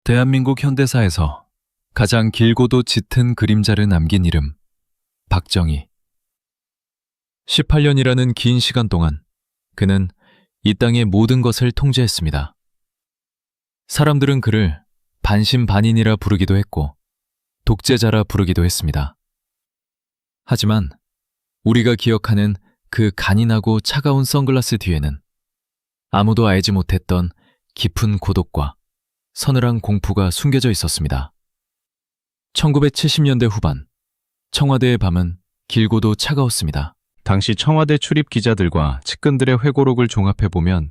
대한민국 현대사에서 가장 길고도 짙은 그림자를 남긴 이름, 박정희. 18년이라는 긴 시간 동안 그는 이 땅의 모든 것을 통제했습니다. 사람들은 그를 반신반인이라 부르기도 했고 독재자라 부르기도 했습니다. 하지만 우리가 기억하는 그 간인하고 차가운 선글라스 뒤에는 아무도 알지 못했던 깊은 고독과 서늘한 공포가 숨겨져 있었습니다. 1970년대 후반, 청와대의 밤은 길고도 차가웠습니다. 당시 청와대 출입 기자들과 측근들의 회고록을 종합해보면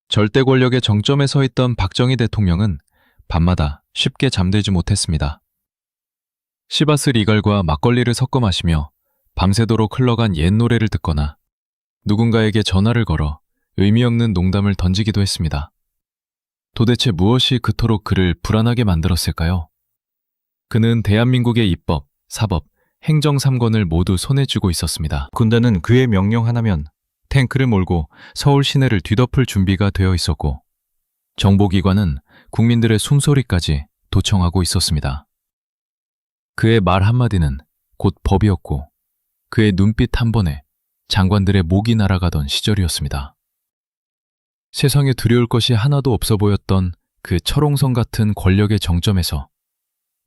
절대 권력의 정점에 서 있던 박정희 대통령은 밤마다 쉽게 잠들지 못했습니다. 시바스 리갈과 막걸리를 섞어 마시며 밤새도록 흘러간 옛 노래를 듣거나 누군가에게 전화를 걸어 의미 없는 농담을 던지기도 했습니다. 도대체 무엇이 그토록 그를 불안하게 만들었을까요? 그는 대한민국의 입법, 사법, 행정 3권을 모두 손에 쥐고 있었습니다. 군단은 그의 명령 하나면 탱크를 몰고 서울 시내를 뒤덮을 준비가 되어 있었고 정보기관은 국민들의 숨소리까지 도청하고 있었습니다. 그의 말 한마디는 곧 법이었고 그의 눈빛 한 번에 장관들의 목이 날아가던 시절이었습니다. 세상에 두려울 것이 하나도 없어 보였던 그 철옹성 같은 권력의 정점에서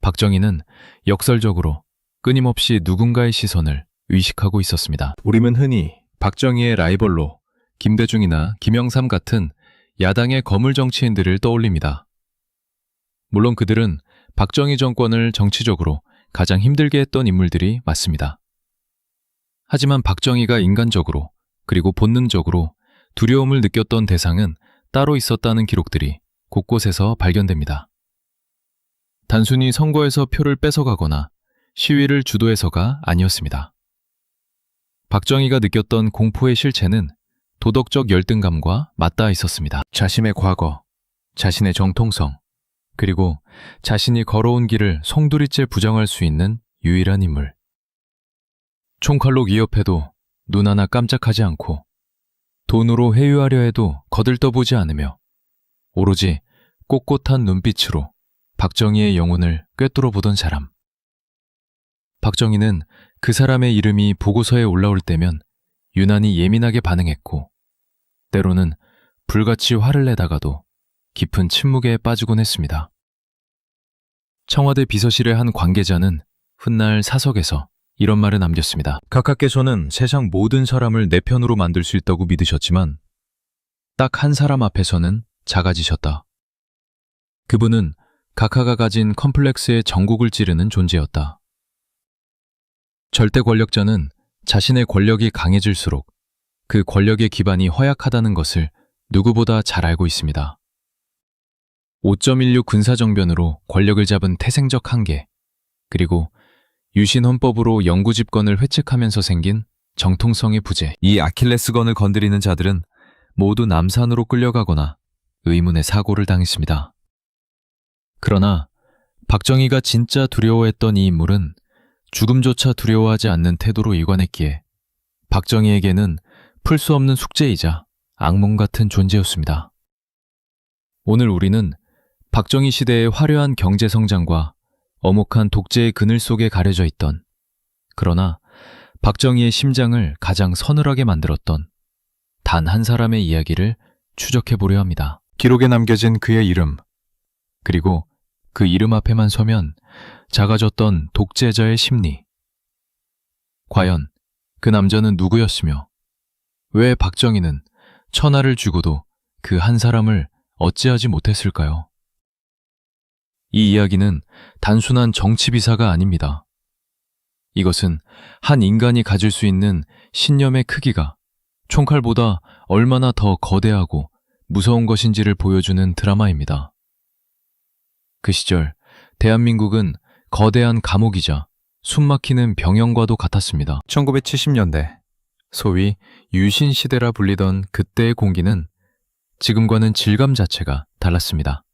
박정희는 역설적으로 끊임없이 누군가의 시선을 의식하고 있었습니다. 우리는 흔히 박정희의 라이벌로 김대중이나 김영삼 같은 야당의 거물 정치인들을 떠올립니다. 물론 그들은 박정희 정권을 정치적으로 가장 힘들게 했던 인물들이 맞습니다. 하지만 박정희가 인간적으로 그리고 본능적으로 두려움을 느꼈던 대상은 따로 있었다는 기록들이 곳곳에서 발견됩니다. 단순히 선거에서 표를 뺏어가거나 시위를 주도해서가 아니었습니다. 박정희가 느꼈던 공포의 실체는 도덕적 열등감과 맞닿아 있었습니다. 자신의 과거, 자신의 정통성, 그리고 자신이 걸어온 길을 송두리째 부정할 수 있는 유일한 인물. 총칼로 위협해도 눈 하나 깜짝하지 않고 돈으로 회유하려 해도 거들떠보지 않으며 오로지 꼿꼿한 눈빛으로 박정희의 영혼을 꿰뚫어 보던 사람. 박정희는 그 사람의 이름이 보고서에 올라올 때면 유난히 예민하게 반응했고 때로는 불같이 화를 내다가도 깊은 침묵에 빠지곤 했습니다. 청와대 비서실의 한 관계자는 훗날 사석에서 이런 말을 남겼습니다. 각하께서는 세상 모든 사람을 내 편으로 만들 수 있다고 믿으셨지만 딱 한 사람 앞에서는 작아지셨다. 그분은 각하가 가진 컴플렉스의 전국을 찌르는 존재였다. 절대 권력자는 자신의 권력이 강해질수록 그 권력의 기반이 허약하다는 것을 누구보다 잘 알고 있습니다. 5.16 군사정변으로 권력을 잡은 태생적 한계, 그리고 유신헌법으로 영구 집권을 회칙하면서 생긴 정통성의 부재. 이 아킬레스건을 건드리는 자들은 모두 남산으로 끌려가거나 의문의 사고를 당했습니다. 그러나 박정희가 진짜 두려워했던 이 인물은 죽음조차 두려워하지 않는 태도로 일관했기에 박정희에게는 풀 수 없는 숙제이자 악몽 같은 존재였습니다. 오늘 우리는 박정희 시대의 화려한 경제 성장과 엄혹한 독재의 그늘 속에 가려져 있던, 그러나 박정희의 심장을 가장 서늘하게 만들었던 단 한 사람의 이야기를 추적해보려 합니다. 기록에 남겨진 그의 이름, 그리고 그 이름 앞에만 서면 작아졌던 독재자의 심리. 과연 그 남자는 누구였으며 왜 박정희는 천하를 쥐고도 그 한 사람을 어찌하지 못했을까요? 이 이야기는 단순한 정치 비사가 아닙니다. 이것은 한 인간이 가질 수 있는 신념의 크기가 총칼보다 얼마나 더 거대하고 무서운 것인지를 보여주는 드라마입니다. 그 시절 대한민국은 거대한 감옥이자 숨막히는 병영과도 같았습니다. 1970년대, 소위 유신시대라 불리던 그때의 공기는 지금과는 질감 자체가 달랐습니다.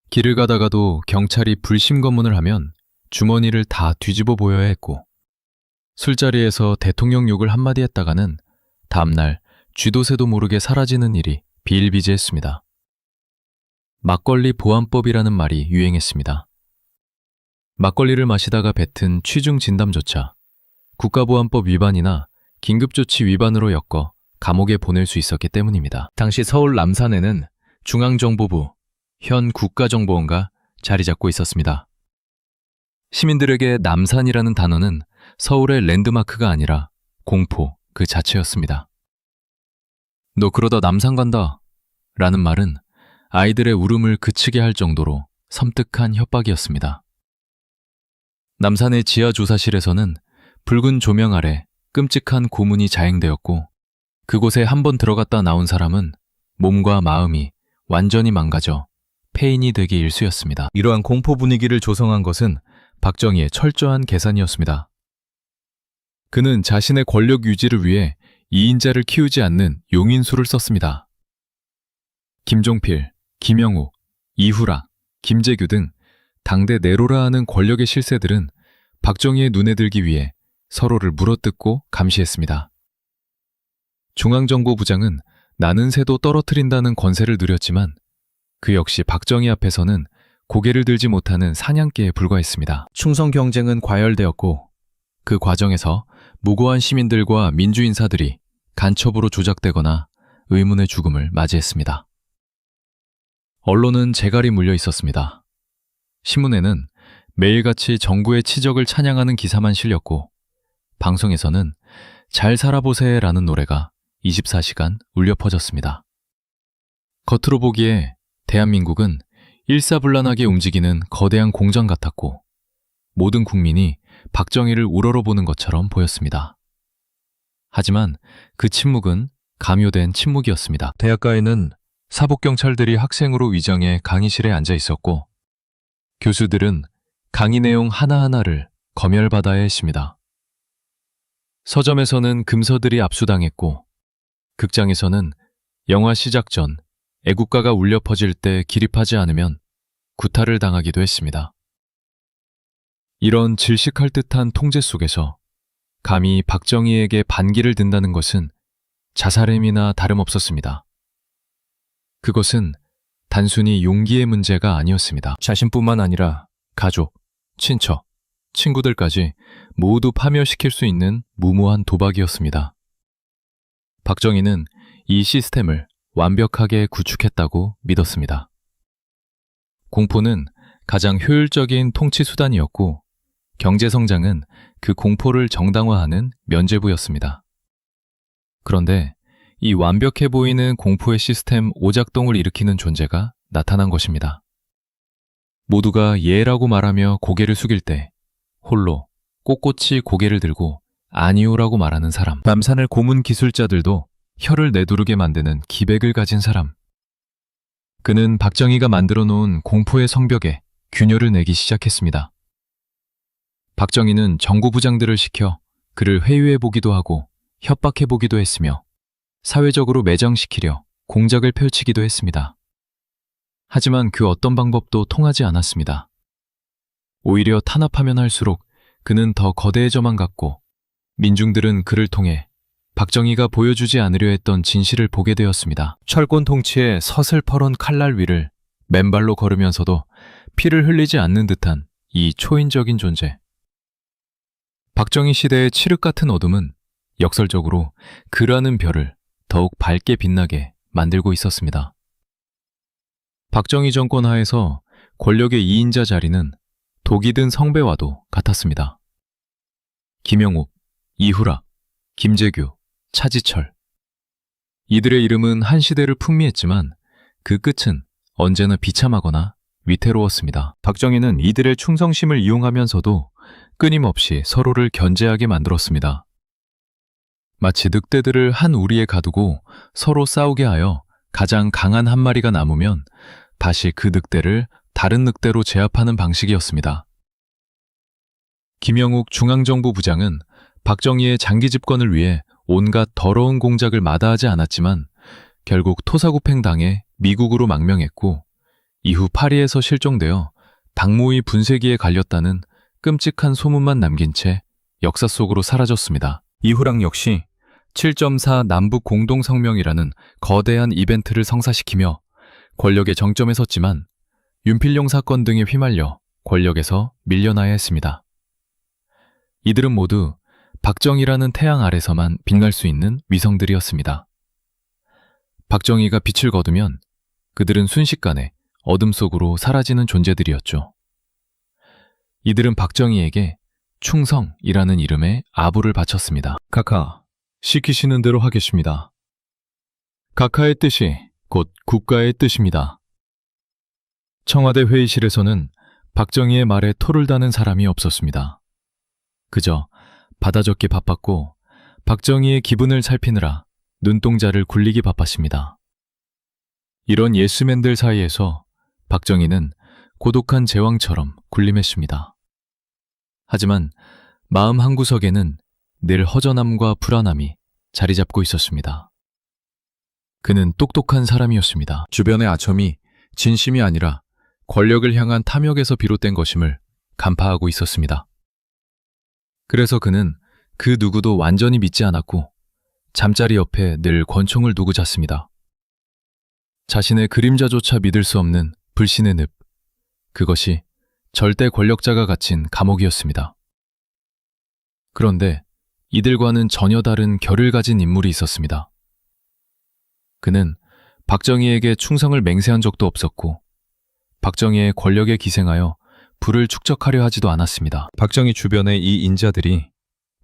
길을 가다가도 경찰이 불심검문을 하면 주머니를 다 뒤집어 보여야 했고 술자리에서 대통령 욕을 한마디 했다가는 다음날 쥐도새도 모르게 사라지는 일이 비일비재했습니다. 막걸리 보안법이라는 말이 유행했습니다. 막걸리를 마시다가 뱉은 취중 진담조차 국가보안법 위반이나 긴급조치 위반으로 엮어 감옥에 보낼 수 있었기 때문입니다. 당시 서울 남산에는 중앙정보부, 현 국가정보원가 자리 잡고 있었습니다. 시민들에게 남산이라는 단어는 서울의 랜드마크가 아니라 공포 그 자체였습니다. 너 그러다 남산 간다 라는 말은 아이들의 울음을 그치게 할 정도로 섬뜩한 협박이었습니다. 남산의 지하 조사실에서는 붉은 조명 아래 끔찍한 고문이 자행되었고 그곳에 한번 들어갔다 나온 사람은 몸과 마음이 완전히 망가져 폐인이 되기 일쑤였습니다. 이러한 공포 분위기를 조성한 것은 박정희의 철저한 계산이었습니다. 그는 자신의 권력 유지를 위해 2인자를 키우지 않는 용인수를 썼습니다. 김종필, 김영욱, 이후락, 김재규 등 당대 내로라 하는 권력의 실세들은 박정희의 눈에 들기 위해 서로를 물어뜯고 감시했습니다. 중앙정보부장은 나는 새도 떨어뜨린다는 권세를 누렸지만 그 역시 박정희 앞에서는 고개를 들지 못하는 사냥개에 불과했습니다. 충성 경쟁은 과열되었고 그 과정에서 무고한 시민들과 민주인사들이 간첩으로 조작되거나 의문의 죽음을 맞이했습니다. 언론은 재갈이 물려 있었습니다. 신문에는 매일같이 정부의 치적을 찬양하는 기사만 실렸고 방송에서는 잘 살아보세라는 노래가 24시간 울려 퍼졌습니다. 겉으로 보기에 대한민국은 일사불란하게 움직이는 거대한 공장 같았고 모든 국민이 박정희를 우러러보는 것처럼 보였습니다. 하지만 그 침묵은 감요된 침묵이었습니다. 대학가에는 사복경찰들이 학생으로 위장해 강의실에 앉아 있었고 교수들은 강의 내용 하나하나를 검열받아야 했습니다. 서점에서는 금서들이 압수당했고 극장에서는 영화 시작 전 애국가가 울려 퍼질 때 기립하지 않으면 구타를 당하기도 했습니다. 이런 질식할 듯한 통제 속에서 감히 박정희에게 반기를 든다는 것은 자살행위나 다름없었습니다. 그것은 단순히 용기의 문제가 아니었습니다. 자신뿐만 아니라 가족, 친척, 친구들까지 모두 파멸시킬 수 있는 무모한 도박이었습니다. 박정희는 이 시스템을 완벽하게 구축했다고 믿었습니다. 공포는 가장 효율적인 통치 수단이었고 경제성장은 그 공포를 정당화하는 면죄부였습니다. 그런데 이 완벽해 보이는 공포의 시스템 오작동을 일으키는 존재가 나타난 것입니다. 모두가 예라고 말하며 고개를 숙일 때 홀로 꼿꼿이 고개를 들고 아니오라고 말하는 사람, 남산의 고문 기술자들도 혀를 내두르게 만드는 기백을 가진 사람. 그는 박정희가 만들어 놓은 공포의 성벽에 균열을 내기 시작했습니다. 박정희는 정구부장들을 시켜 그를 회유해보기도 하고 협박해보기도 했으며 사회적으로 매장시키려 공작을 펼치기도 했습니다. 하지만 그 어떤 방법도 통하지 않았습니다. 오히려 탄압하면 할수록 그는 더 거대해져만 갔고 민중들은 그를 통해 박정희가 보여주지 않으려 했던 진실을 보게 되었습니다. 철권 통치의 서슬퍼런 칼날 위를 맨발로 걸으면서도 피를 흘리지 않는 듯한 이 초인적인 존재. 박정희 시대의 칠흑 같은 어둠은 역설적으로 그라는 별을 더욱 밝게 빛나게 만들고 있었습니다. 박정희 정권 하에서 권력의 2인자 자리는 독이 든 성배와도 같았습니다. 김영욱, 이후락, 김재규, 차지철. 이들의 이름은 한 시대를 풍미했지만 그 끝은 언제나 비참하거나 위태로웠습니다. 박정희는 이들의 충성심을 이용하면서도 끊임없이 서로를 견제하게 만들었습니다. 마치 늑대들을 한 우리에 가두고 서로 싸우게 하여 가장 강한 한 마리가 남으면 다시 그 늑대를 다른 늑대로 제압하는 방식이었습니다. 김영욱 중앙정보부장은 박정희의 장기 집권을 위해 온갖 더러운 공작을 마다하지 않았지만 결국 토사구팽당해 미국으로 망명했고 이후 파리에서 실종되어 당무위 분쇄기에 갈렸다는 끔찍한 소문만 남긴 채 역사 속으로 사라졌습니다. 이후락 역시 7.4 남북 공동성명이라는 거대한 이벤트를 성사시키며 권력의 정점에 섰지만 윤필용 사건 등에 휘말려 권력에서 밀려나야 했습니다. 이들은 모두 박정희라는 태양 아래서만 빛날 수 있는 위성들이었습니다. 박정희가 빛을 거두면 그들은 순식간에 어둠 속으로 사라지는 존재들이었죠. 이들은 박정희에게 충성이라는 이름의 아부를 바쳤습니다. 카카, 시키시는 대로 하겠습니다. 카카의 뜻이 곧 국가의 뜻입니다. 청와대 회의실에서는 박정희의 말에 토를 다는 사람이 없었습니다. 그저 받아 적기 바빴고 박정희의 기분을 살피느라 눈동자를 굴리기 바빴습니다. 이런 예스맨들 사이에서 박정희는 고독한 제왕처럼 군림했습니다. 하지만 마음 한구석에는 늘 허전함과 불안함이 자리 잡고 있었습니다. 그는 똑똑한 사람이었습니다. 주변의 아첨이 진심이 아니라 권력을 향한 탐욕에서 비롯된 것임을 간파하고 있었습니다. 그래서 그는 그 누구도 완전히 믿지 않았고 잠자리 옆에 늘 권총을 두고 잤습니다. 자신의 그림자조차 믿을 수 없는 불신의 늪, 그것이 절대 권력자가 갇힌 감옥이었습니다. 그런데 이들과는 전혀 다른 결을 가진 인물이 있었습니다. 그는 박정희에게 충성을 맹세한 적도 없었고 박정희의 권력에 기생하여 부를 축적하려 하지도 않았습니다. 박정희 주변의 이 인자들이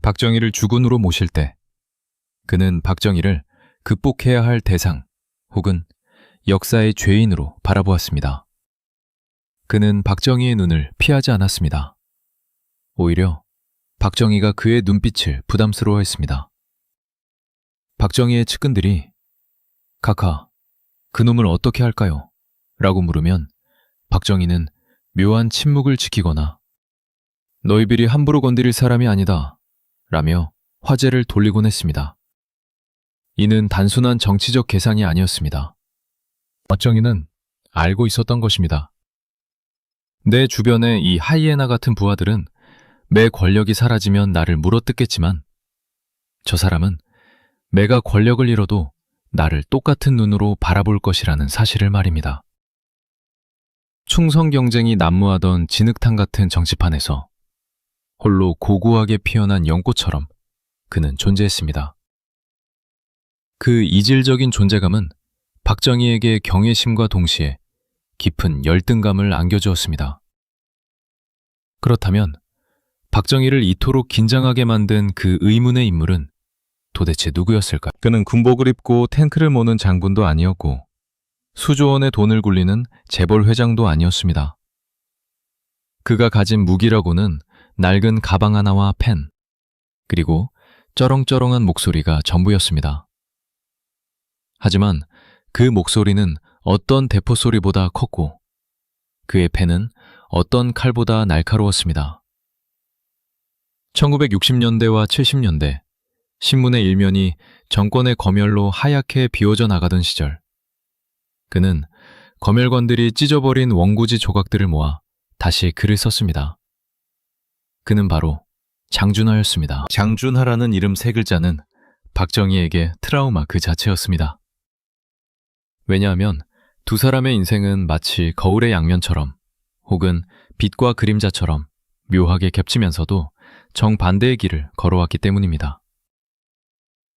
박정희를 주군으로 모실 때 그는 박정희를 극복해야 할 대상 혹은 역사의 죄인으로 바라보았습니다. 그는 박정희의 눈을 피하지 않았습니다. 오히려 박정희가 그의 눈빛을 부담스러워했습니다. 박정희의 측근들이 카카, 그놈을 어떻게 할까요? 라고 물으면 박정희는 묘한 침묵을 지키거나 너희들이 함부로 건드릴 사람이 아니다 라며 화제를 돌리곤 했습니다. 이는 단순한 정치적 계산이 아니었습니다. 박정희는 알고 있었던 것입니다. 내 주변의 이 하이에나 같은 부하들은 매 권력이 사라지면 나를 물어뜯겠지만 저 사람은 매가 권력을 잃어도 나를 똑같은 눈으로 바라볼 것이라는 사실을 말입니다. 충성 경쟁이 난무하던 진흙탕 같은 정치판에서 홀로 고고하게 피어난 연꽃처럼 그는 존재했습니다. 그 이질적인 존재감은 박정희에게 경외심과 동시에 깊은 열등감을 안겨주었습니다. 그렇다면 박정희를 이토록 긴장하게 만든 그 의문의 인물은 도대체 누구였을까? 그는 군복을 입고 탱크를 모는 장군도 아니었고 수조 원의 돈을 굴리는 재벌 회장도 아니었습니다. 그가 가진 무기라고는 낡은 가방 하나와 펜, 그리고 쩌렁쩌렁한 목소리가 전부였습니다. 하지만 그 목소리는 어떤 대포 소리보다 컸고 그의 펜은 어떤 칼보다 날카로웠습니다. 1960년대와 70년대 신문의 일면이 정권의 검열로 하얗게 비워져 나가던 시절 그는 검열관들이 찢어버린 원고지 조각들을 모아 다시 글을 썼습니다. 그는 바로 장준하였습니다. 장준하라는 이름 세 글자는 박정희에게 트라우마 그 자체였습니다. 왜냐하면 두 사람의 인생은 마치 거울의 양면처럼 혹은 빛과 그림자처럼 묘하게 겹치면서도 정반대의 길을 걸어왔기 때문입니다.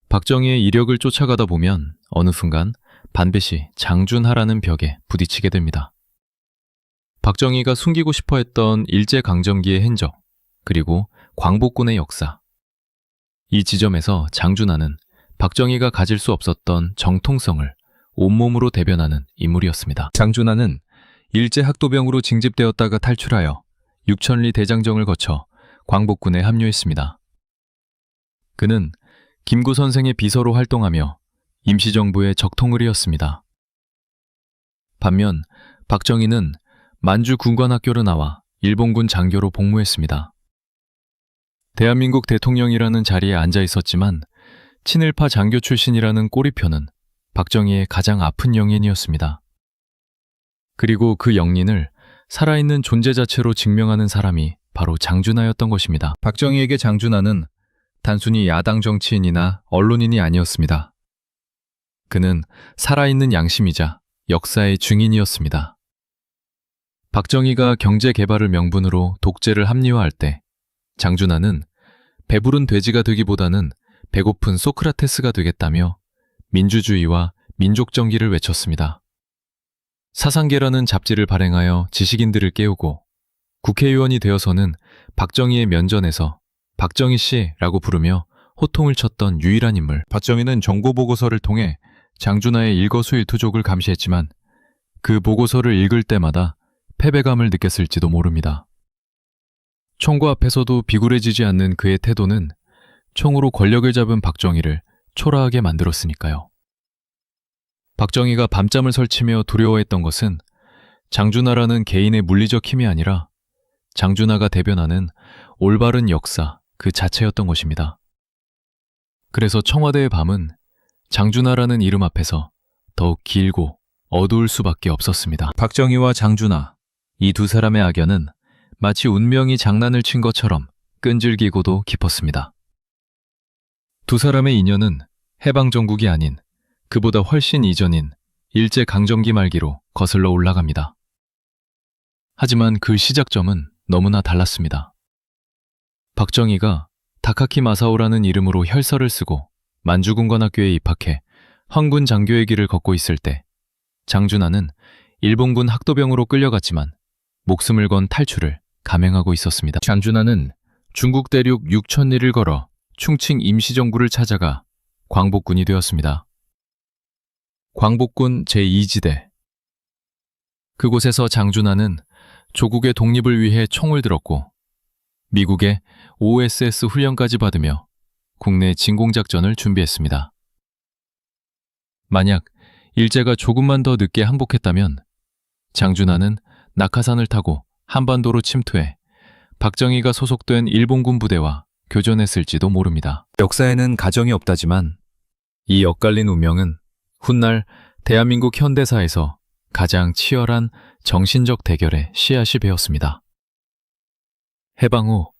박정희의 이력을 쫓아가다 보면 어느 순간 반드시 장준하라는 벽에 부딪히게 됩니다. 박정희가 숨기고 싶어 했던 일제강점기의 흔적, 그리고 광복군의 역사. 이 지점에서 장준하는 박정희가 가질 수 없었던 정통성을 온몸으로 대변하는 인물이었습니다. 장준하는 일제 학도병으로 징집되었다가 탈출하여 육천리 대장정을 거쳐 광복군에 합류했습니다. 그는 김구 선생의 비서로 활동하며 임시정부의 적통을이었습니다. 반면 박정희는 만주 군관학교로 나와 일본군 장교로 복무했습니다. 대한민국 대통령이라는 자리에 앉아 있었지만 친일파 장교 출신이라는 꼬리표는 박정희의 가장 아픈 영린이었습니다. 그리고 그 영린을 살아있는 존재 자체로 증명하는 사람이 바로 장준하였던 것입니다. 박정희에게 장준하는 단순히 야당 정치인이나 언론인이 아니었습니다. 그는 살아있는 양심이자 역사의 증인이었습니다. 박정희가 경제 개발을 명분으로 독재를 합리화할 때 장준하는 배부른 돼지가 되기보다는 배고픈 소크라테스가 되겠다며 민주주의와 민족 정기를 외쳤습니다. 사상계라는 잡지를 발행하여 지식인들을 깨우고 국회의원이 되어서는 박정희의 면전에서 박정희 씨라고 부르며 호통을 쳤던 유일한 인물. 박정희는 정보보고서를 통해 장준하의 일거수일투족을 감시했지만 그 보고서를 읽을 때마다 패배감을 느꼈을지도 모릅니다. 총구 앞에서도 비굴해지지 않는 그의 태도는 총으로 권력을 잡은 박정희를 초라하게 만들었으니까요. 박정희가 밤잠을 설치며 두려워했던 것은 장준하라는 개인의 물리적 힘이 아니라 장준하가 대변하는 올바른 역사 그 자체였던 것입니다. 그래서 청와대의 밤은 장준하라는 이름 앞에서 더욱 길고 어두울 수밖에 없었습니다. 박정희와 장준하, 이 두 사람의 악연은 마치 운명이 장난을 친 것처럼 끈질기고도 깊었습니다. 두 사람의 인연은 해방정국이 아닌 그보다 훨씬 이전인 일제강점기 말기로 거슬러 올라갑니다. 하지만 그 시작점은 너무나 달랐습니다. 박정희가 다카키 마사오라는 이름으로 혈서를 쓰고 만주군관학교에 입학해 황군 장교의 길을 걷고 있을 때 장준하는 일본군 학도병으로 끌려갔지만 목숨을 건 탈출을 감행하고 있었습니다. 장준하는 중국 대륙 6,000리를 걸어 충칭 임시정부를 찾아가 광복군이 되었습니다. 광복군 제2지대. 그곳에서 장준하는 조국의 독립을 위해 총을 들었고 미국의 OSS 훈련까지 받으며 국내 진공작전을 준비했습니다. 만약 일제가 조금만 더 늦게 항복했다면 장준하는 낙하산을 타고 한반도로 침투해 박정희가 소속된 일본군 부대와 교전했을지도 모릅니다. 역사에는 가정이 없다지만 이 엇갈린 운명은 훗날 대한민국 현대사에서 가장 치열한 정신적 대결의 씨앗이 베었습니다. 해방 후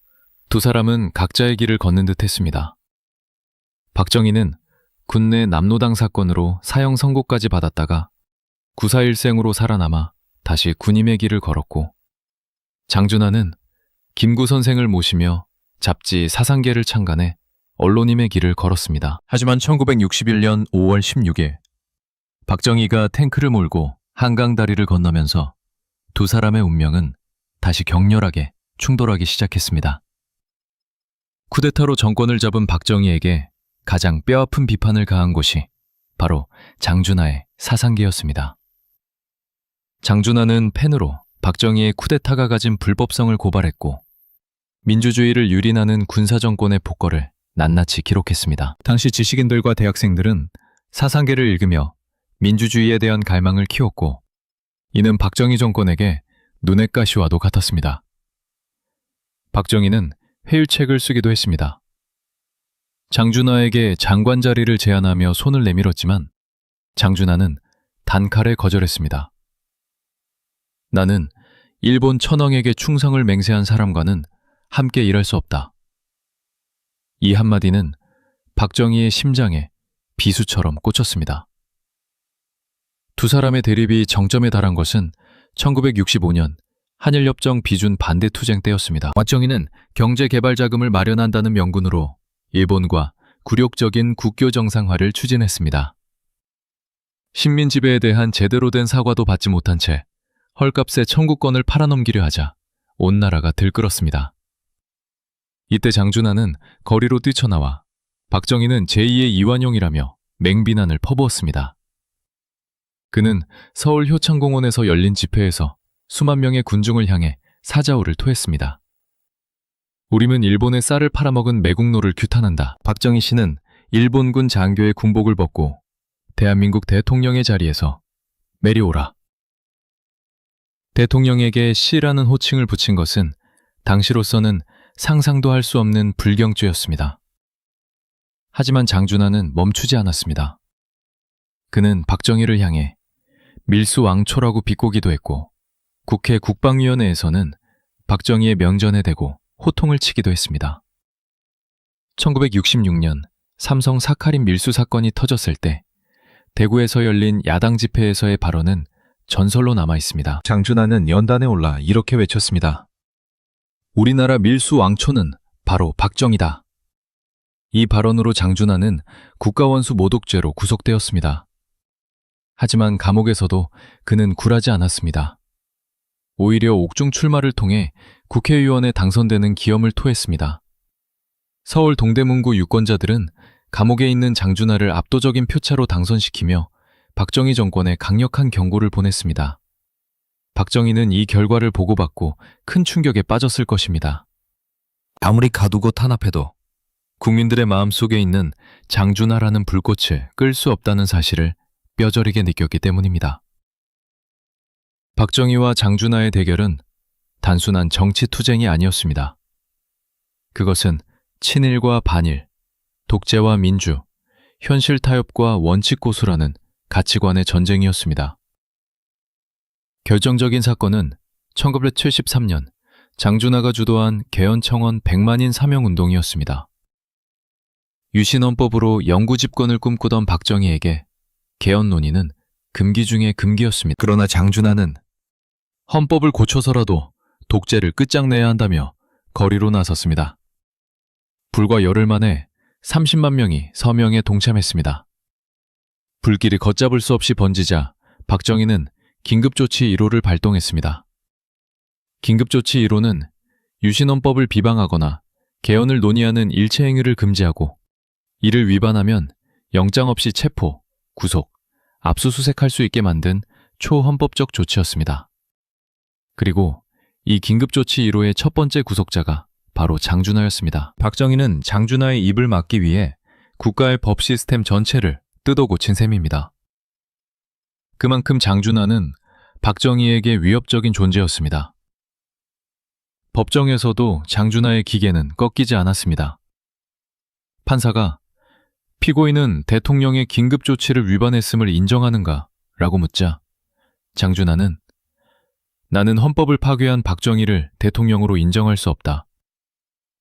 두 사람은 각자의 길을 걷는 듯 했습니다. 박정희는 군내 남노당 사건으로 사형 선고까지 받았다가 9.4일생으로 살아남아 다시 군임의 길을 걸었고 장준하는 김구 선생을 모시며 잡지 사상계를 창간해 언론임의 길을 걸었습니다. 하지만 1961년 5월 16일 박정희가 탱크를 몰고 한강 다리를 건너면서 두 사람의 운명은 다시 격렬하게 충돌하기 시작했습니다. 쿠데타로 정권을 잡은 박정희에게 가장 뼈아픈 비판을 가한 곳이 바로 장준하의 사상계였습니다. 장준하는 펜으로 박정희의 쿠데타가 가진 불법성을 고발했고 민주주의를 유린하는 군사정권의 폭거를 낱낱이 기록했습니다. 당시 지식인들과 대학생들은 사상계를 읽으며 민주주의에 대한 갈망을 키웠고 이는 박정희 정권에게 눈엣 가시와도 같았습니다. 박정희는 회유책을 쓰기도 했습니다. 장준하에게 장관 자리를 제안하며 손을 내밀었지만 장준하는 단칼에 거절했습니다. 나는 일본 천황에게 충성을 맹세한 사람과는 함께 일할 수 없다. 이 한마디는 박정희의 심장에 비수처럼 꽂혔습니다. 두 사람의 대립이 정점에 달한 것은 1965년 한일협정 비준 반대 투쟁 때였습니다. 박정희는 경제개발 자금을 마련한다는 명분으로 일본과 굴욕적인 국교 정상화를 추진했습니다. 식민 지배에 대한 제대로 된 사과도 받지 못한 채 헐값에 청구권을 팔아넘기려 하자 온 나라가 들끓었습니다. 이때 장준하는 거리로 뛰쳐나와 박정희는 제2의 이완용이라며 맹비난을 퍼부었습니다. 그는 서울 효창공원에서 열린 집회에서 수만 명의 군중을 향해 사자오를 토했습니다. 우리는 일본의 쌀을 팔아먹은 매국노를 규탄한다. 박정희 씨는 일본군 장교의 군복을 벗고 대한민국 대통령의 자리에서 내려오라. 대통령에게 씨라는 호칭을 붙인 것은 당시로서는 상상도 할 수 없는 불경죄였습니다. 하지만 장준하는 멈추지 않았습니다. 그는 박정희를 향해 밀수왕초라고 비꼬기도 했고 국회 국방위원회에서는 박정희의 명전에 대고 호통을 치기도 했습니다. 1966년 삼성 사카린 밀수 사건이 터졌을 때 대구에서 열린 야당 집회에서의 발언은 전설로 남아 있습니다. 장준하는 연단에 올라 이렇게 외쳤습니다. 우리나라 밀수 왕초는 바로 박정희다. 이 발언으로 장준하는 국가원수 모독죄로 구속되었습니다. 하지만 감옥에서도 그는 굴하지 않았습니다. 오히려 옥중 출마를 통해 국회의원에 당선되는 기염을 토했습니다. 서울 동대문구 유권자들은 감옥에 있는 장준하를 압도적인 표차로 당선시키며 박정희 정권에 강력한 경고를 보냈습니다. 박정희는 이 결과를 보고받고 큰 충격에 빠졌을 것입니다. 아무리 가두고 탄압해도 국민들의 마음속에 있는 장준하라는 불꽃을 끌 수 없다는 사실을 뼈저리게 느꼈기 때문입니다. 박정희와 장준하의 대결은 단순한 정치 투쟁이 아니었습니다. 그것은 친일과 반일, 독재와 민주, 현실 타협과 원칙 고수라는 가치관의 전쟁이었습니다. 결정적인 사건은 1973년 장준하가 주도한 개헌청원 100만인 사명운동이었습니다. 유신헌법으로 영구 집권을 꿈꾸던 박정희에게 개헌 논의는 금기 중의 금기였습니다. 그러나 장준하는 헌법을 고쳐서라도 독재를 끝장내야 한다며 거리로 나섰습니다. 불과 열흘 만에 30만 명이 서명에 동참했습니다. 불길이 걷잡을 수 없이 번지자 박정희는 긴급조치 1호를 발동했습니다. 긴급조치 1호는 유신헌법을 비방하거나 개헌을 논의하는 일체 행위를 금지하고 이를 위반하면 영장 없이 체포, 구속, 압수수색할 수 있게 만든 초헌법적 조치였습니다. 그리고 이 긴급조치 1호의 첫 번째 구속자가 바로 장준하였습니다. 박정희는 장준하의 입을 막기 위해 국가의 법 시스템 전체를 뜯어 고친 셈입니다. 그만큼 장준하는 박정희에게 위협적인 존재였습니다. 법정에서도 장준하의 기계는 꺾이지 않았습니다. 판사가 피고인은 대통령의 긴급조치를 위반했음을 인정하는가? 라고 묻자 장준하는 나는 헌법을 파괴한 박정희를 대통령으로 인정할 수 없다.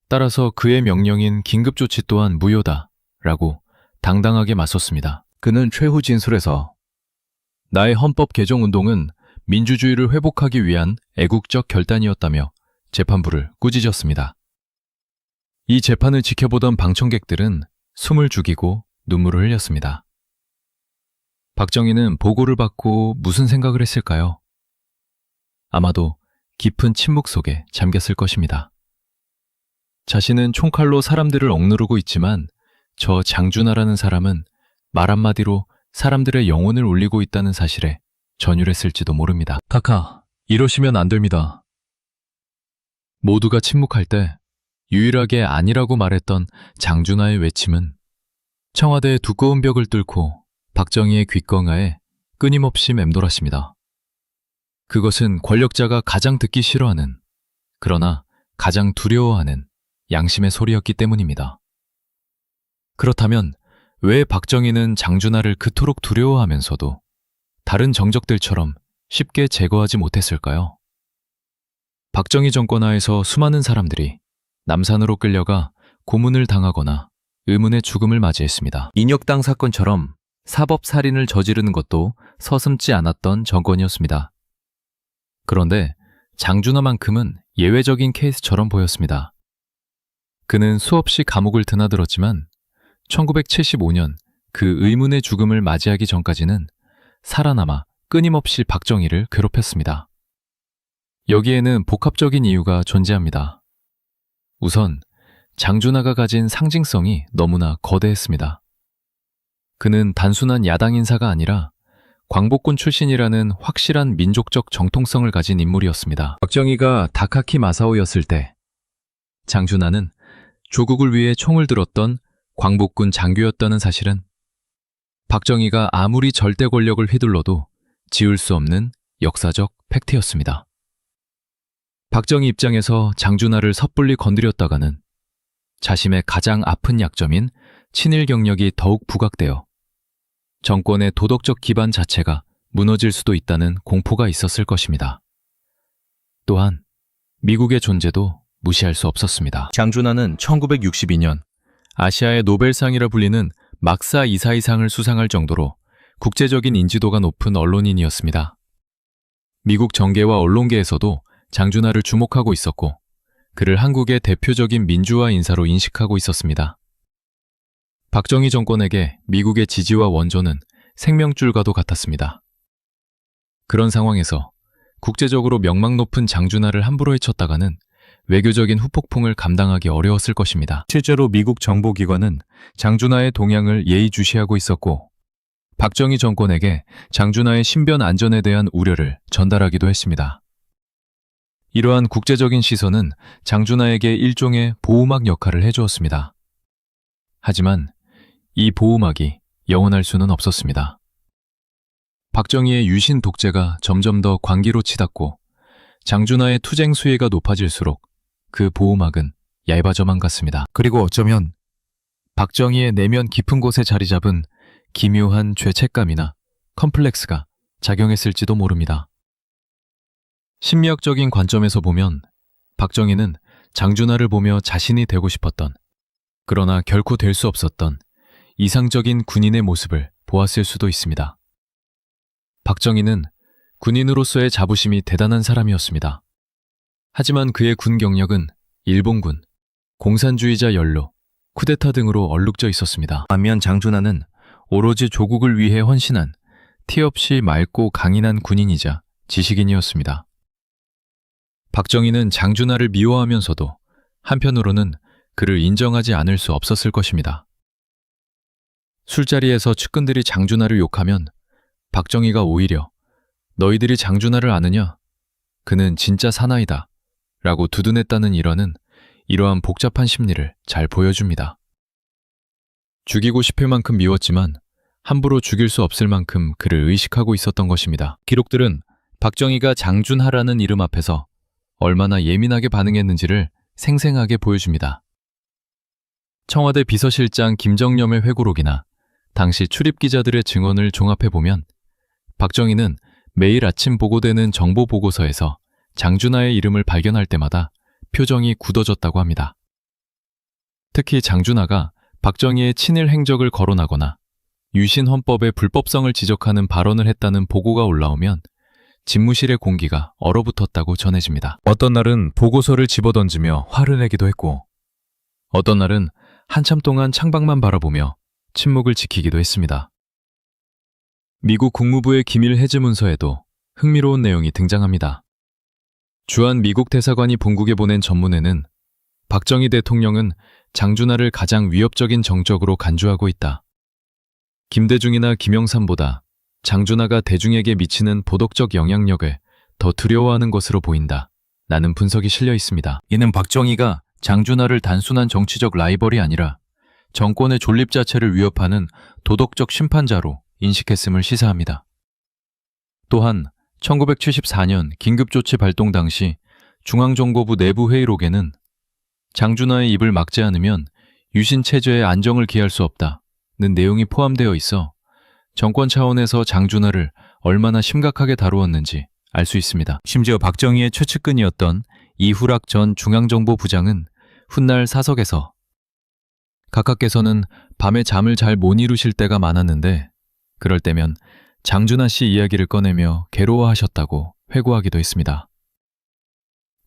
따라서 그의 명령인 긴급조치 또한 무효다. 라고 당당하게 맞섰습니다. 그는 최후 진술에서 나의 헌법 개정 운동은 민주주의를 회복하기 위한 애국적 결단이었다며 재판부를 꾸짖었습니다. 이 재판을 지켜보던 방청객들은 숨을 죽이고 눈물을 흘렸습니다. 박정희는 보고를 받고 무슨 생각을 했을까요? 아마도 깊은 침묵 속에 잠겼을 것입니다. 자신은 총칼로 사람들을 억누르고 있지만 저 장준하라는 사람은 말 한마디로 사람들의 영혼을 울리고 있다는 사실에 전율했을지도 모릅니다. 카카, 이러시면 안 됩니다. 모두가 침묵할 때 유일하게 아니라고 말했던 장준하의 외침은 청와대의 두꺼운 벽을 뚫고 박정희의 귓광화에 끊임없이 맴돌았습니다. 그것은 권력자가 가장 듣기 싫어하는, 그러나 가장 두려워하는 양심의 소리였기 때문입니다. 그렇다면 왜 박정희는 장준하를 그토록 두려워하면서도 다른 정적들처럼 쉽게 제거하지 못했을까요? 박정희 정권 하에서 수많은 사람들이 남산으로 끌려가 고문을 당하거나 의문의 죽음을 맞이했습니다. 인혁당 사건처럼 사법살인을 저지르는 것도 서슴지 않았던 정권이었습니다. 그런데 장준하만큼은 예외적인 케이스처럼 보였습니다. 그는 수없이 감옥을 드나들었지만 1975년 그 의문의 죽음을 맞이하기 전까지는 살아남아 끊임없이 박정희를 괴롭혔습니다. 여기에는 복합적인 이유가 존재합니다. 우선 장준하가 가진 상징성이 너무나 거대했습니다. 그는 단순한 야당 인사가 아니라 광복군 출신이라는 확실한 민족적 정통성을 가진 인물이었습니다. 박정희가 다카키 마사오였을 때 장준하는 조국을 위해 총을 들었던 광복군 장교였다는 사실은 박정희가 아무리 절대 권력을 휘둘러도 지울 수 없는 역사적 팩트였습니다. 박정희 입장에서 장준하를 섣불리 건드렸다가는 자신의 가장 아픈 약점인 친일 경력이 더욱 부각되어 정권의 도덕적 기반 자체가 무너질 수도 있다는 공포가 있었을 것입니다. 또한 미국의 존재도 무시할 수 없었습니다. 장준하는 1962년 아시아의 노벨상이라 불리는 막사 이사이상을 수상할 정도로 국제적인 인지도가 높은 언론인이었습니다. 미국 정계와 언론계에서도 장준하를 주목하고 있었고, 그를 한국의 대표적인 민주화 인사로 인식하고 있었습니다. 박정희 정권에게 미국의 지지와 원조는 생명줄과도 같았습니다. 그런 상황에서 국제적으로 명망 높은 장준하를 함부로 해쳤다가는 외교적인 후폭풍을 감당하기 어려웠을 것입니다. 실제로 미국 정보기관은 장준하의 동향을 예의주시하고 있었고, 박정희 정권에게 장준하의 신변 안전에 대한 우려를 전달하기도 했습니다. 이러한 국제적인 시선은 장준하에게 일종의 보호막 역할을 해주었습니다. 하지만 이 보호막이 영원할 수는 없었습니다. 박정희의 유신 독재가 점점 더 광기로 치닫고 장준하의 투쟁 수위가 높아질수록 그 보호막은 얇아져만 갔습니다. 그리고 어쩌면 박정희의 내면 깊은 곳에 자리 잡은 기묘한 죄책감이나 컴플렉스가 작용했을지도 모릅니다. 심리학적인 관점에서 보면 박정희는 장준하를 보며 자신이 되고 싶었던, 그러나 결코 될 수 없었던 이상적인 군인의 모습을 보았을 수도 있습니다. 박정희는 군인으로서의 자부심이 대단한 사람이었습니다. 하지만 그의 군 경력은 일본군, 공산주의자 연로, 쿠데타 등으로 얼룩져 있었습니다. 반면 장준하는 오로지 조국을 위해 헌신한 티 없이 맑고 강인한 군인이자 지식인이었습니다. 박정희는 장준하를 미워하면서도 한편으로는 그를 인정하지 않을 수 없었을 것입니다. 술자리에서 측근들이 장준하를 욕하면 박정희가 오히려 너희들이 장준하를 아느냐? 그는 진짜 사나이다 라고 두둔했다는 일화는 이러한 복잡한 심리를 잘 보여줍니다. 죽이고 싶을 만큼 미웠지만 함부로 죽일 수 없을 만큼 그를 의식하고 있었던 것입니다. 기록들은 박정희가 장준하라는 이름 앞에서 얼마나 예민하게 반응했는지를 생생하게 보여줍니다. 청와대 비서실장 김정념의 회고록이나 당시 출입기자들의 증언을 종합해보면 박정희는 매일 아침 보고되는 정보보고서에서 장준하의 이름을 발견할 때마다 표정이 굳어졌다고 합니다. 특히 장준하가 박정희의 친일 행적을 거론하거나 유신 헌법의 불법성을 지적하는 발언을 했다는 보고가 올라오면 집무실의 공기가 얼어붙었다고 전해집니다. 어떤 날은 보고서를 집어던지며 화를 내기도 했고, 어떤 날은 한참 동안 창밖만 바라보며 침묵을 지키기도 했습니다. 미국 국무부의 기밀 해제 문서에도 흥미로운 내용이 등장합니다. 주한 미국 대사관이 본국에 보낸 전문에는 박정희 대통령은 장준하를 가장 위협적인 정적으로 간주하고 있다. 김대중이나 김영삼보다 장준하가 대중에게 미치는 도덕적 영향력을 더 두려워하는 것으로 보인다. 라는 분석이 실려 있습니다. 이는 박정희가 장준하를 단순한 정치적 라이벌이 아니라 정권의 존립 자체를 위협하는 도덕적 심판자로 인식했음을 시사합니다. 또한 1974년 긴급조치 발동 당시 중앙정보부 내부 회의록에는 장준하의 입을 막지 않으면 유신 체제의 안정을 기할 수 없다는 내용이 포함되어 있어 정권 차원에서 장준하를 얼마나 심각하게 다루었는지 알 수 있습니다. 심지어 박정희의 최측근이었던 이후락 전 중앙정보부장은 훗날 사석에서 각하께서는 밤에 잠을 잘 못 이루실 때가 많았는데 그럴 때면 장준하 씨 이야기를 꺼내며 괴로워하셨다고 회고하기도 했습니다.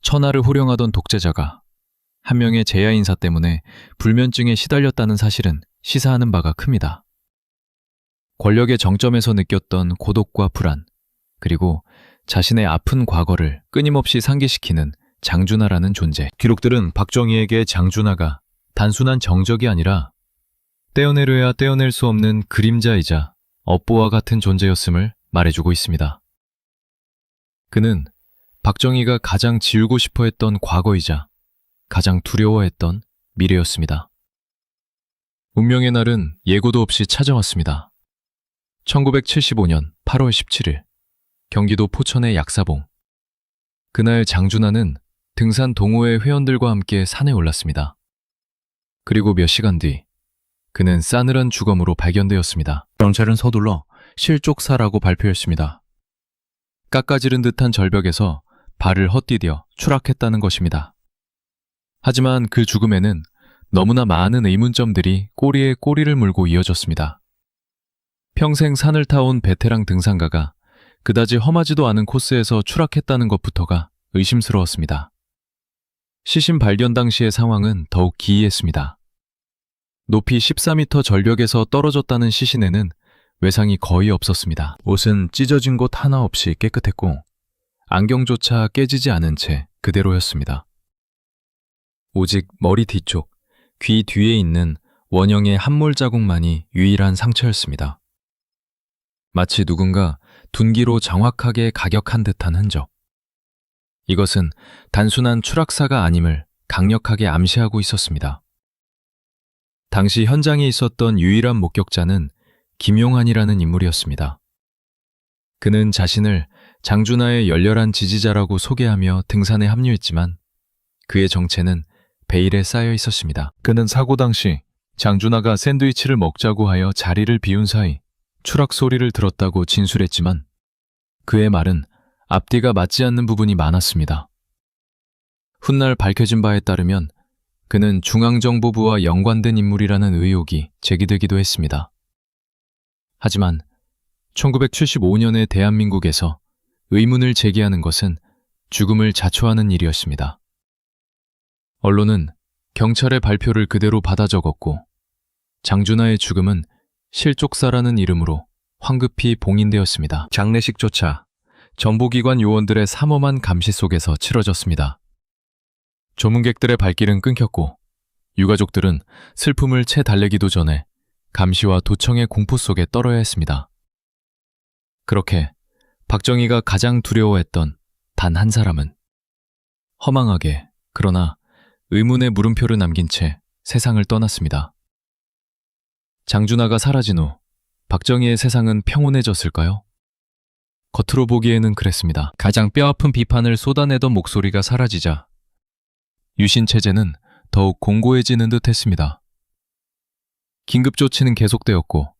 천하를 호령하던 독재자가 한 명의 제야 인사 때문에 불면증에 시달렸다는 사실은 시사하는 바가 큽니다. 권력의 정점에서 느꼈던 고독과 불안, 그리고 자신의 아픈 과거를 끊임없이 상기시키는 장준하라는 존재. 기록들은 박정희에게 장준하가 단순한 정적이 아니라 떼어내려야 떼어낼 수 없는 그림자이자 업보와 같은 존재였음을 말해주고 있습니다. 그는 박정희가 가장 지우고 싶어 했던 과거이자 가장 두려워했던 미래였습니다. 운명의 날은 예고도 없이 찾아왔습니다. 1975년 8월 17일 경기도 포천의 약사봉. 그날 장준하는 등산 동호회 회원들과 함께 산에 올랐습니다. 그리고 몇 시간 뒤 그는 싸늘한 주검으로 발견되었습니다. 경찰은 서둘러 실족사라고 발표했습니다. 깎아지른 듯한 절벽에서 발을 헛디뎌 추락했다는 것입니다. 하지만 그 죽음에는 너무나 많은 의문점들이 꼬리에 꼬리를 물고 이어졌습니다. 평생 산을 타온 베테랑 등산가가 그다지 험하지도 않은 코스에서 추락했다는 것부터가 의심스러웠습니다. 시신 발견 당시의 상황은 더욱 기이했습니다. 높이 14m 절벽에서 떨어졌다는 시신에는 외상이 거의 없었습니다. 옷은 찢어진 곳 하나 없이 깨끗했고 안경조차 깨지지 않은 채 그대로였습니다. 오직 머리 뒤쪽, 귀 뒤에 있는 원형의 함몰 자국만이 유일한 상처였습니다. 마치 누군가 둔기로 정확하게 가격한 듯한 흔적. 이것은 단순한 추락사가 아님을 강력하게 암시하고 있었습니다. 당시 현장에 있었던 유일한 목격자는 김용환이라는 인물이었습니다. 그는 자신을 장준하의 열렬한 지지자라고 소개하며 등산에 합류했지만 그의 정체는 베일에 쌓여 있었습니다. 그는 사고 당시 장준하가 샌드위치를 먹자고 하여 자리를 비운 사이 추락 소리를 들었다고 진술했지만 그의 말은 앞뒤가 맞지 않는 부분이 많았습니다. 훗날 밝혀진 바에 따르면 그는 중앙정보부와 연관된 인물이라는 의혹이 제기되기도 했습니다. 하지만 1975년의 대한민국에서 의문을 제기하는 것은 죽음을 자초하는 일이었습니다. 언론은 경찰의 발표를 그대로 받아 적었고 장준하의 죽음은 실족사라는 이름으로 황급히 봉인되었습니다. 장례식조차 정보기관 요원들의 삼엄한 감시 속에서 치러졌습니다. 조문객들의 발길은 끊겼고 유가족들은 슬픔을 채 달래기도 전에 감시와 도청의 공포 속에 떨어야 했습니다. 그렇게 박정희가 가장 두려워했던 단 한 사람은 허망하게 그러나 의문의 물음표를 남긴 채 세상을 떠났습니다. 장준하가 사라진 후 박정희의 세상은 평온해졌을까요? 겉으로 보기에는 그랬습니다. 가장 뼈아픈 비판을 쏟아내던 목소리가 사라지자 유신체제는 더욱 공고해지는 듯 했습니다. 긴급조치는 계속되었고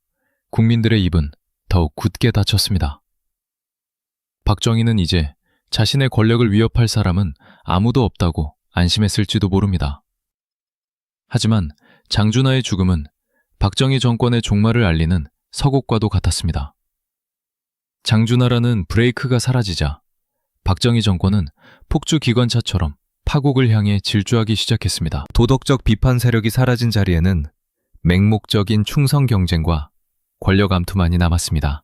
국민들의 입은 더욱 굳게 닫혔습니다. 박정희는 이제 자신의 권력을 위협할 사람은 아무도 없다고 안심했을지도 모릅니다. 하지만 장준하의 죽음은 박정희 정권의 종말을 알리는 서곡과도 같았습니다. 장준하라는 브레이크가 사라지자 박정희 정권은 폭주 기관차처럼 파국을 향해 질주하기 시작했습니다. 도덕적 비판 세력이 사라진 자리에는 맹목적인 충성 경쟁과 권력 암투만이 남았습니다.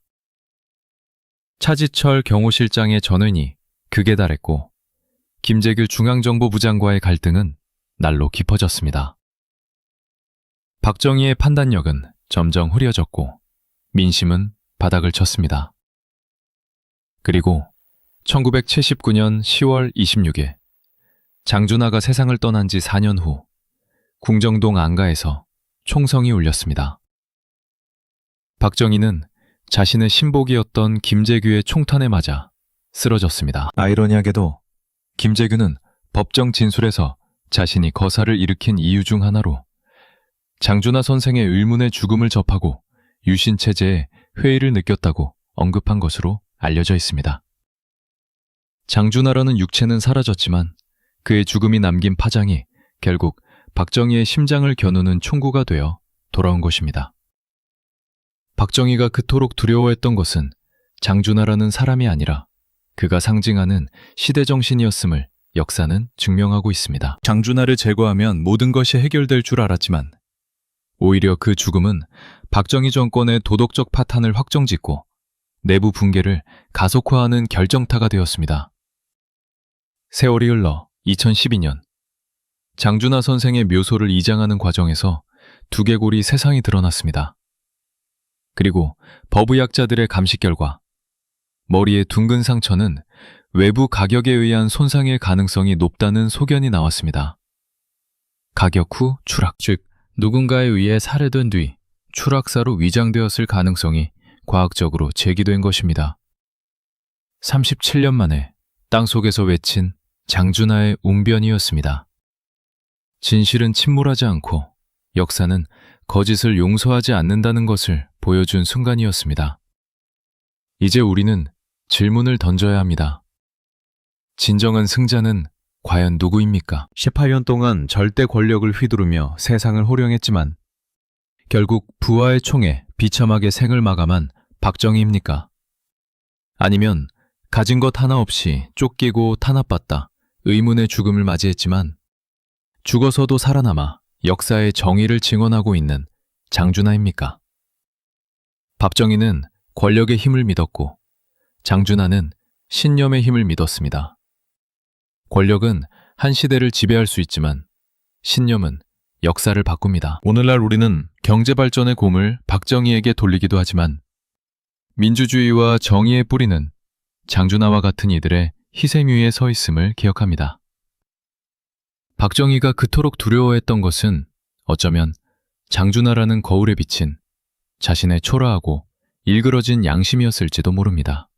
차지철 경호실장의 전횡이 극에 달했고 김재규 중앙정보부장과의 갈등은 날로 깊어졌습니다. 박정희의 판단력은 점점 흐려졌고 민심은 바닥을 쳤습니다. 그리고 1979년 10월 26일 장준하가 세상을 떠난 지 4년 후 궁정동 안가에서 총성이 울렸습니다. 박정희는 자신의 신복이었던 김재규의 총탄에 맞아 쓰러졌습니다. 아이러니하게도 김재규는 법정 진술에서 자신이 거사를 일으킨 이유 중 하나로 장준하 선생의 의문의 죽음을 접하고 유신체제에 회의를 느꼈다고 언급한 것으로 알려져 있습니다. 장준하라는 육체는 사라졌지만 그의 죽음이 남긴 파장이 결국 박정희의 심장을 겨누는 총구가 되어 돌아온 것입니다. 박정희가 그토록 두려워했던 것은 장준하라는 사람이 아니라 그가 상징하는 시대정신이었음을 역사는 증명하고 있습니다. 장준하를 제거하면 모든 것이 해결될 줄 알았지만 오히려 그 죽음은 박정희 정권의 도덕적 파탄을 확정짓고 내부 붕괴를 가속화하는 결정타가 되었습니다. 세월이 흘러 2012년 장준하 선생의 묘소를 이장하는 과정에서 두개골이 세상에 드러났습니다. 그리고 법의학자들의 감식 결과 머리의 둥근 상처는 외부 가격에 의한 손상의 가능성이 높다는 소견이 나왔습니다. 가격 후 추락, 즉 누군가에 의해 살해된 뒤 추락사로 위장되었을 가능성이 과학적으로 제기된 것입니다. 37년 만에 땅속에서 외친 장준하의 웅변이었습니다. 진실은 침몰하지 않고 역사는 거짓을 용서하지 않는다는 것을 보여준 순간이었습니다. 이제 우리는 질문을 던져야 합니다. 진정한 승자는 과연 누구입니까? 18년 동안 절대 권력을 휘두르며 세상을 호령했지만 결국 부하의 총에 비참하게 생을 마감한 박정희입니까? 아니면 가진 것 하나 없이 쫓기고 탄압받다 의문의 죽음을 맞이했지만 죽어서도 살아남아 역사의 정의를 증언하고 있는 장준하입니까? 박정희는 권력의 힘을 믿었고 장준하는 신념의 힘을 믿었습니다. 권력은 한 시대를 지배할 수 있지만 신념은 역사를 바꿉니다. 오늘날 우리는 경제 발전의 공을 박정희에게 돌리기도 하지만 민주주의와 정의의 뿌리는 장준하와 같은 이들의 희생 위에 서 있음을 기억합니다. 박정희가 그토록 두려워했던 것은 어쩌면 장준하라는 거울에 비친 자신의 초라하고 일그러진 양심이었을지도 모릅니다.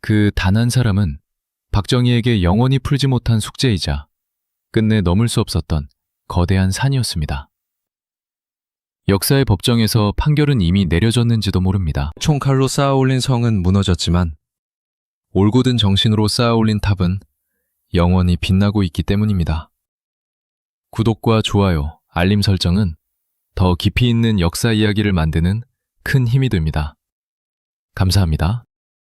그 단 한 사람은 박정희에게 영원히 풀지 못한 숙제이자 끝내 넘을 수 없었던 거대한 산이었습니다. 역사의 법정에서 판결은 이미 내려졌는지도 모릅니다. 총칼로 쌓아올린 성은 무너졌지만 올곧은 정신으로 쌓아올린 탑은 영원히 빛나고 있기 때문입니다. 구독과 좋아요, 알림 설정은 더 깊이 있는 역사 이야기를 만드는 큰 힘이 됩니다. 감사합니다.